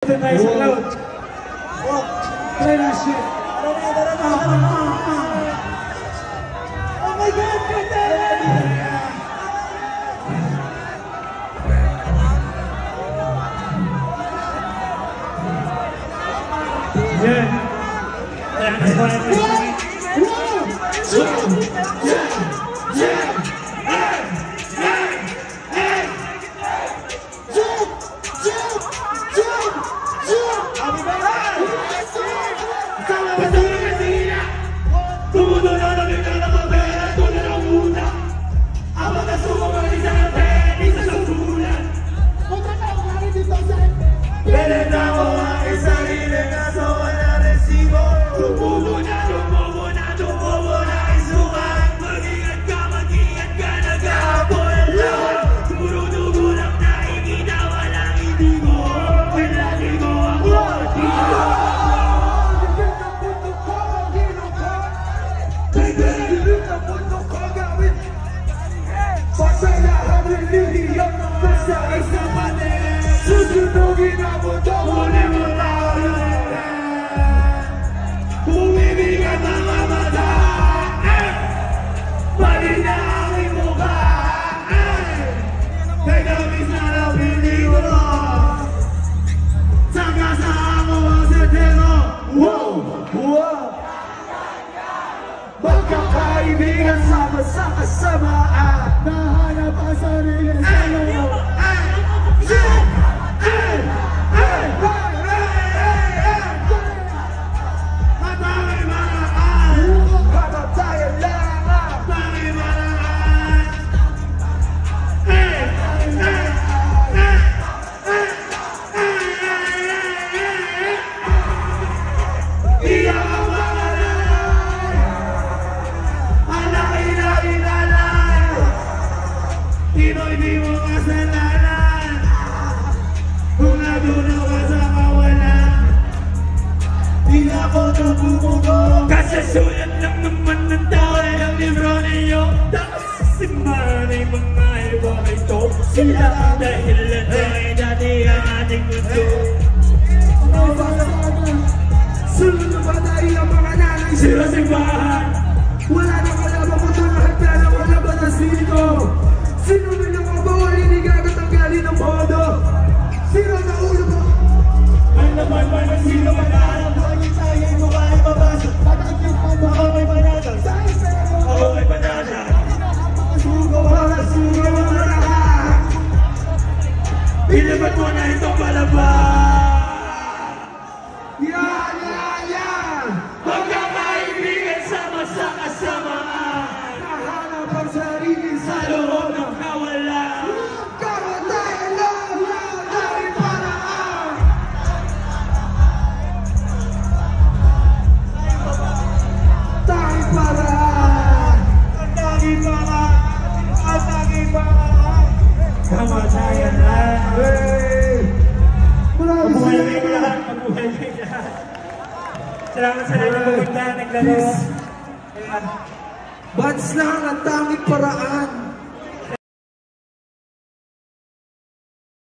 Ito tayo sa cloud. Try na shit. Oh my God! Yeah. Susunugin ang mundo, muli mo tayo. Bumibig ang mga mata, balik na aking mukha. Kay gamis na lang peligro, saka sa ako ang setero. Wow! Wow! Magkakaibigan sa kasamaan, nahanap ang sarili sa iyo. Pinoy di mo kasalanan kung natunaw ka sa kawalan. Di na ako tububugo kasi sulat lang naman ng tao ang libro ninyo. Tapos simbahan ay mga iba ito. Sila ang dahilan ay dati ang ating mundo. Sunod na ba tayo ang mga nanay sila simbahan? Wala na kalabang mundo lahat na wala ba na sino? Sino na lang ang bawal hindi kakatanggalin ng modo? Sino na ulo mo? Ay naman man ang sino mag-aalam. Lagi tayo mo kaya mabasa. Patagin pa mo ako may panata. Ako may panata. Sugaw ang lahat. Pinabat mo na itong palabas. Yan, yan, yan. Magkakaibigan sama sa kasamaan. Nahanap ang sarili sa loob ng kawalan. Kamatay lang ang aming paraan. Tanging paraan. Tanging paraan. Tanging paraan. Kamatayan lang. Mabuhay kayo lahat. Mabuhay kayo lahat. Salamat sa lahat ng maganda naglaro. Bats lang ang tanging paraan.